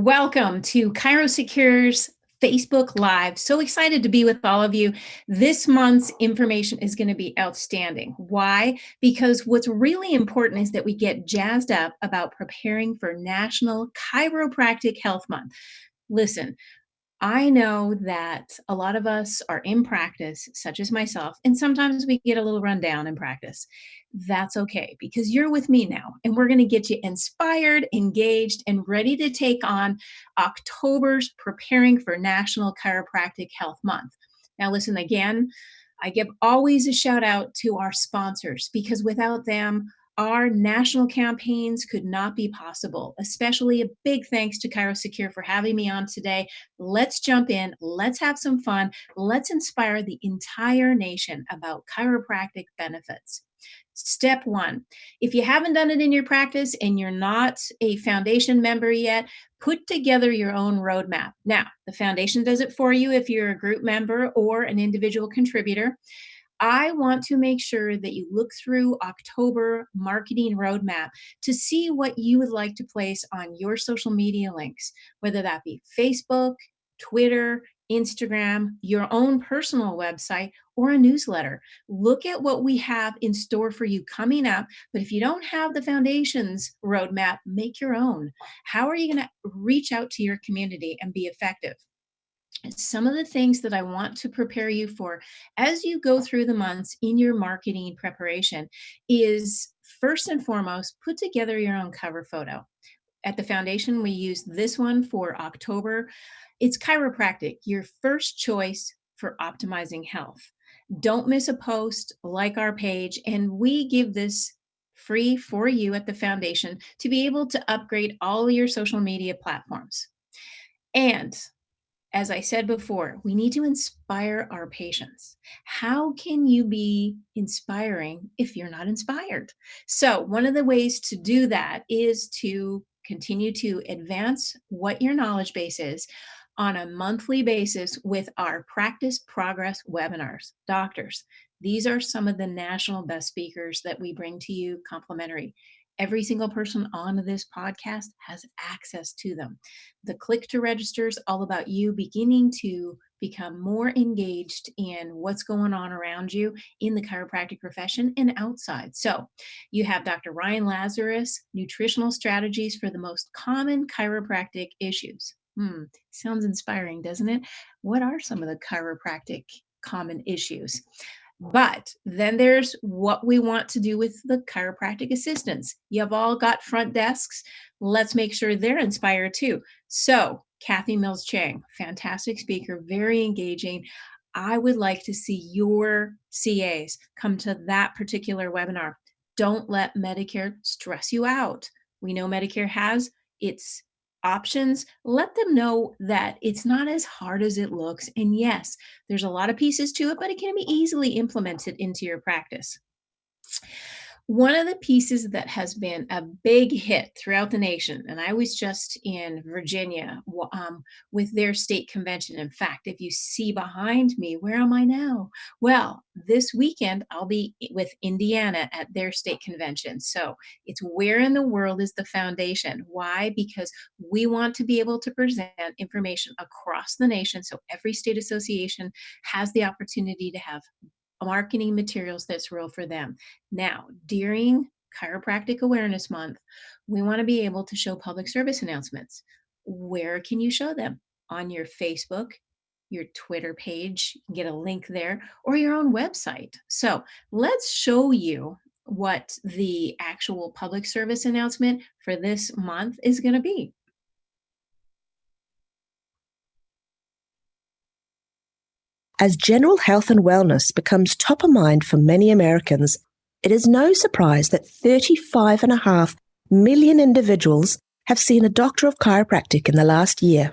Welcome to ChiroSecure's Facebook Live. So excited to be with all of you. This month's information is going to be outstanding. Why? Because what's really important is that we get jazzed up about preparing for National Chiropractic Health Month. Listen, I know that a lot of us are in practice, such as myself, and sometimes we get a little run down in practice. That's okay because you're with me now, and we're going to get you inspired, engaged, and ready to take on October's Preparing for National Chiropractic Health Month. Now, listen again, I give always a shout out to our sponsors because without them, our national campaigns could not be possible, especially a big thanks to ChiroSecure for having me on today. Let's jump in. Let's have some fun. Let's inspire the entire nation about chiropractic benefits. Step one, if you haven't done it in your practice and you're not a foundation member yet, put together your own roadmap. Now, the foundation does it for you if you're a group member or an individual contributor. I want to make sure that you look through October marketing roadmap to see what you would like to place on your social media links, whether that be Facebook, Twitter, Instagram, your own personal website, or a newsletter. Look at what we have in store for you coming up. But if you don't have the foundation's roadmap, make your own. How are you going to reach out to your community and be effective? Some of the things that I want to prepare you for as you go through the months in your marketing preparation is first and foremost, put together your own cover photo. At the foundation, we use this one for October. It's chiropractic, your first choice for optimizing health. Don't miss a post, like our page, and we give this free for you at the foundation to be able to upgrade all your social media platforms. And as I said before, we need to inspire our patients. How can you be inspiring if you're not inspired? So one of the ways to do that is to continue to advance what your knowledge base is on a monthly basis with our practice progress webinars. Doctors, these are some of the national best speakers that we bring to you complimentary. Every single person on this podcast has access to them. The click to register is all about you beginning to become more engaged in what's going on around you in the chiropractic profession and outside. So you have Dr. Ryan Lazarus, nutritional strategies for the most common chiropractic issues. Sounds inspiring, doesn't it? What are some of the chiropractic common issues? But then there's what we want to do with the chiropractic assistants. You've all got front desks. Let's make sure they're inspired too. So Kathy Mills-Chang, fantastic speaker, very engaging. I would like to see your CAs come to that particular webinar. Don't let Medicare stress you out. We know Medicare has its options. Let them know that it's not as hard as it looks. And yes, there's a lot of pieces to it, but it can be easily implemented into your practice. One of the pieces that has been a big hit throughout the nation, and I was just in Virginia with their state convention. In fact, if you see behind me, where am I now? Well, this weekend, I'll be with Indiana at their state convention. So it's where in the world is the foundation? Why? Because we want to be able to present information across the nation. So every state association has the opportunity to have marketing materials that's real for them. Now, during Chiropractic Awareness Month, we want to be able to show public service announcements. Where can you show them? On your Facebook, your Twitter page, you can get a link there, or your own website. So let's show you what the actual public service announcement for this month is going to be. As general health and wellness becomes top of mind for many Americans, it is no surprise that 35.5 million individuals have seen a doctor of chiropractic in the last year.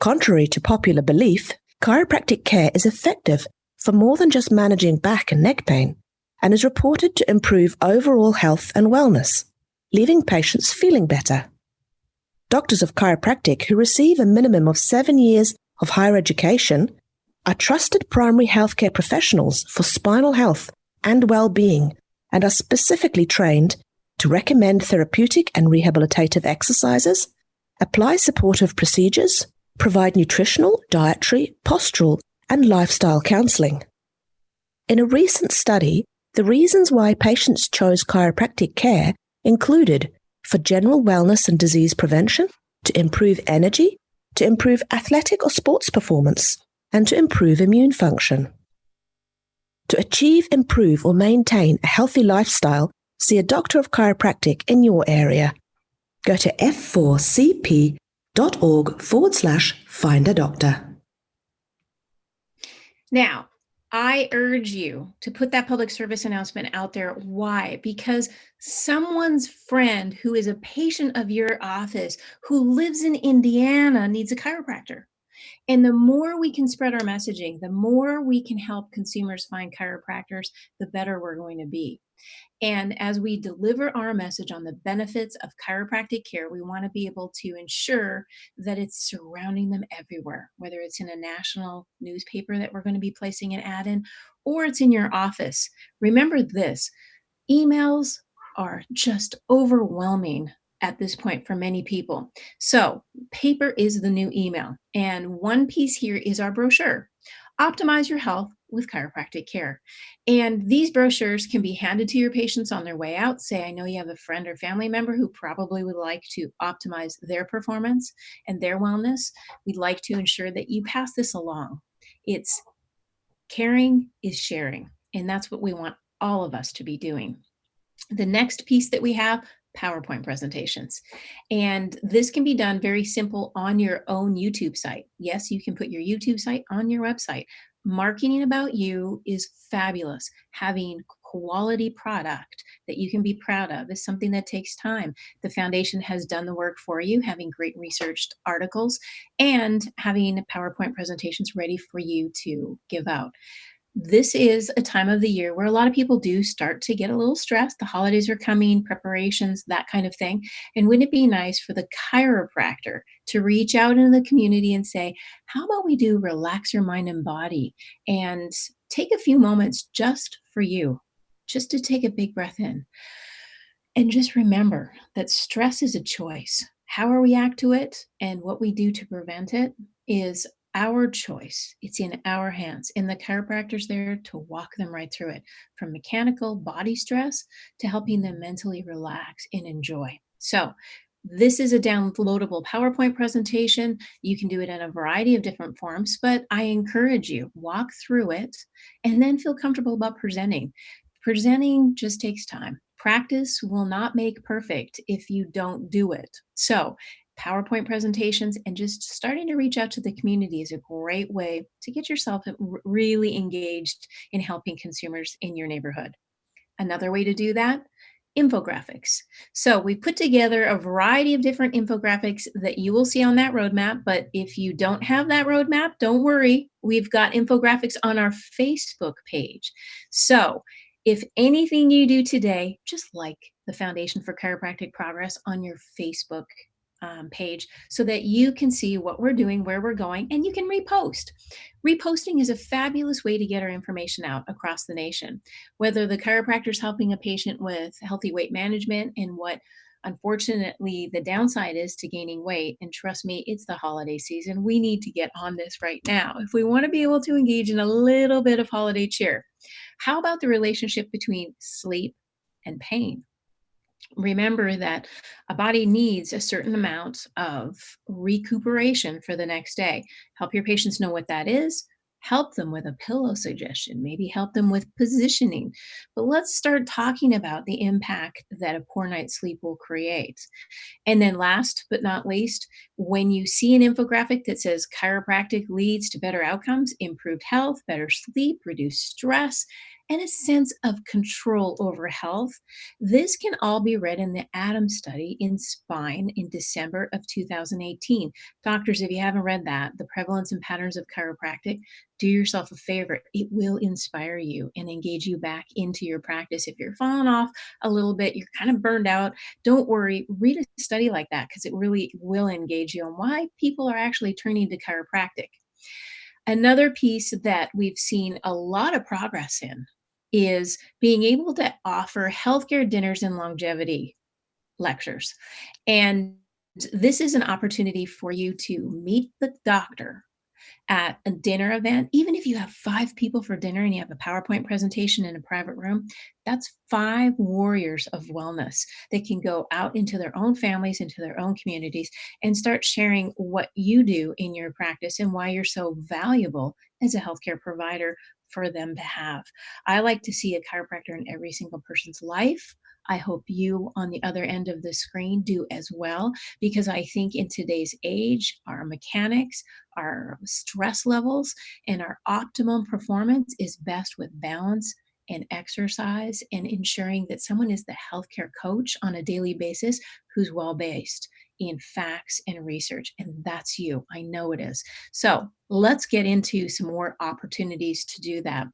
Contrary to popular belief, chiropractic care is effective for more than just managing back and neck pain and is reported to improve overall health and wellness, leaving patients feeling better. Doctors of chiropractic who receive a minimum of 7 years of higher education are trusted primary healthcare professionals for spinal health and well-being and are specifically trained to recommend therapeutic and rehabilitative exercises apply supportive procedures, provide nutritional, dietary, postural, and lifestyle counseling. In a recent study, the reasons why patients chose chiropractic care included for general wellness and disease prevention, to improve energy, to improve athletic or sports performance, and to improve immune function. To achieve, improve, or maintain a healthy lifestyle, see a doctor of chiropractic in your area. Go to f4cp.org/find a doctor. Now, I urge you to put that public service announcement out there. Why? Because someone's friend who is a patient of your office who lives in Indiana needs a chiropractor. And the more we can spread our messaging, the more we can help consumers find chiropractors, the better we're going to be. And as we deliver our message on the benefits of chiropractic care, we want to be able to ensure that it's surrounding them everywhere, whether it's in a national newspaper that we're going to be placing an ad in, or it's in your office. Remember this, emails are just overwhelming at this point for many people. So paper is the new email. And one piece here is our brochure, Optimize Your Health with Chiropractic Care. And these brochures can be handed to your patients on their way out. Say, I know you have a friend or family member who probably would like to optimize their performance and their wellness. We'd like to ensure that you pass this along. It's caring is sharing, and that's what we want all of us to be doing. The next piece that we have, PowerPoint presentations. And this can be done very simple on your own YouTube site. Yes, you can put your YouTube site on your website. Marketing about you is fabulous. Having quality product that you can be proud of is something that takes time. The foundation has done the work for you, having great researched articles and having PowerPoint presentations ready for you to give out. This is a time of the year where a lot of people do start to get a little stressed. The holidays are coming, preparations, that kind of thing. And wouldn't it be nice for the chiropractor to reach out into the community and say, how about we do relax your mind and body and take a few moments just for you, just to take a big breath in. And just remember that stress is a choice. How we react to it and what we do to prevent it is our choice. It's in our hands. And the chiropractor's there to walk them right through it, from mechanical body stress to helping them mentally relax and enjoy. So this is a downloadable PowerPoint presentation. You can do it in a variety of different forms, but I encourage you, walk through it and then feel comfortable about presenting. Presenting just takes time. Practice will not make perfect if you don't do it. So PowerPoint presentations and just starting to reach out to the community is a great way to get yourself really engaged in helping consumers in your neighborhood. Another way to do that, infographics. So we put together a variety of different infographics that you will see on that roadmap. But if you don't have that roadmap, don't worry. We've got infographics on our Facebook page. So if anything you do today, just like the Foundation for Chiropractic Progress on your Facebook page so that you can see what we're doing, where we're going, and you can repost. Reposting is a fabulous way to get our information out across the nation, whether the chiropractor's helping a patient with healthy weight management and what unfortunately the downside is to gaining weight. And trust me, it's the holiday season. We need to get on this right now if we want to be able to engage in a little bit of holiday cheer. How about the relationship between sleep and pain? Remember that a body needs a certain amount of recuperation for the next day. Help your patients know what that is. Help them with a pillow suggestion, maybe help them with positioning. But let's start talking about the impact that a poor night's sleep will create. And then last but not least, when you see an infographic that says chiropractic leads to better outcomes, improved health, better sleep, reduced stress, and a sense of control over health, this can all be read in the Adams study in Spine in December of 2018. Doctors, if you haven't read that, The Prevalence and Patterns of Chiropractic, do yourself a favor. It will inspire you and engage you back into your practice. If you're falling off a little bit, you're kind of burned out, don't worry. Read a study like that because it really will engage you on why people are actually turning to chiropractic. Another piece that we've seen a lot of progress in is being able to offer healthcare dinners and longevity lectures. And this is an opportunity for you to meet the doctor at a dinner event. Even if you have 5 people for dinner and you have a PowerPoint presentation in a private room, that's 5 warriors of wellness that can go out into their own families, into their own communities, and start sharing what you do in your practice and why you're so valuable as a healthcare provider for them to have. I like to see a chiropractor in every single person's life. I hope you on the other end of the screen do as well, because I think in today's age, our mechanics, our stress levels, and our optimum performance is best with balance and exercise and ensuring that someone is the healthcare coach on a daily basis who's well based in facts and research. And that's you. I know it is. So let's get into some more opportunities to do that.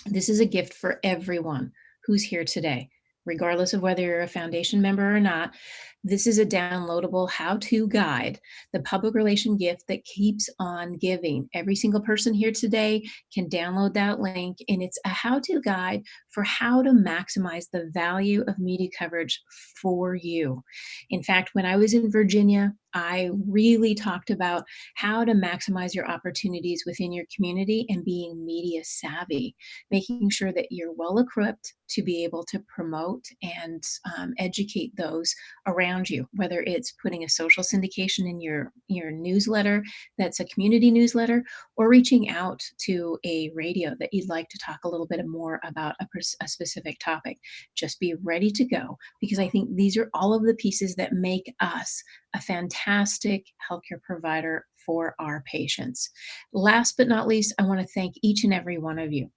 This is a gift for everyone who's here today, regardless of whether you're a foundation member or not. This is a downloadable how-to guide, the public relation gift that keeps on giving. Every single person here today can download that link, and it's a how-to guide for how to maximize the value of media coverage for you. In fact, when I was in Virginia, I really talked about how to maximize your opportunities within your community and being media savvy, making sure that you're well equipped to be able to promote and educate those around you, whether it's putting a social syndication in your newsletter that's a community newsletter, or reaching out to a radio that you'd like to talk a little bit more about a specific topic. Just be ready to go, because I think these are all of the pieces that make us a fantastic healthcare provider for our patients. Last but not least, I want to thank each and every one of you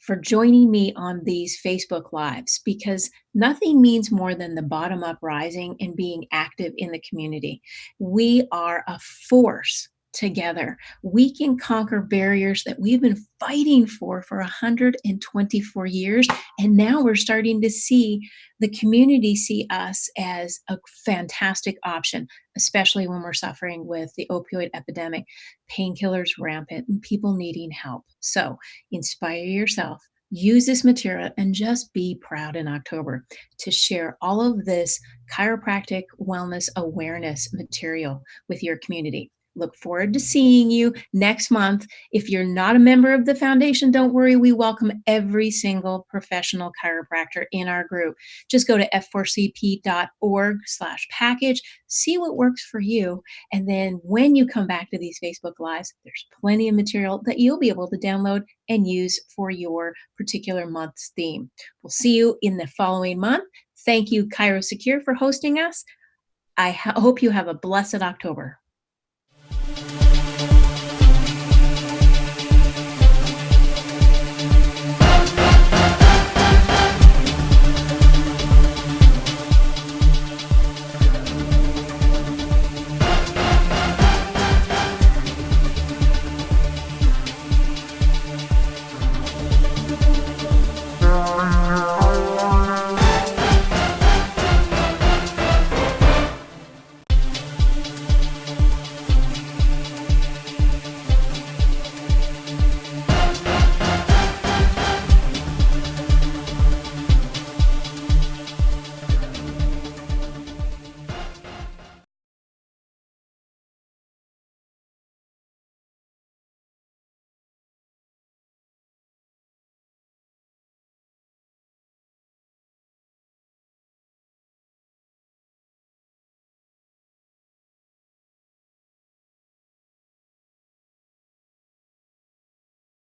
for joining me on these Facebook Lives, because nothing means more than the bottom up rising and being active in the community. We are a force together. We can conquer barriers that we've been fighting for 124 years. And now we're starting to see the community see us as a fantastic option, especially when we're suffering with the opioid epidemic, painkillers rampant, and people needing help. So inspire yourself. Use this material and just be proud in October to share all of this chiropractic wellness awareness material with your community. Look forward to seeing you next month. If you're not a member of the foundation, don't worry. We welcome every single professional chiropractor in our group. Just go to f4cp.org/package, see what works for you. And then when you come back to these Facebook Lives, there's plenty of material that you'll be able to download and use for your particular month's theme. We'll see you in the following month. Thank you, ChiroSecure, for hosting us. I hope you have a blessed October.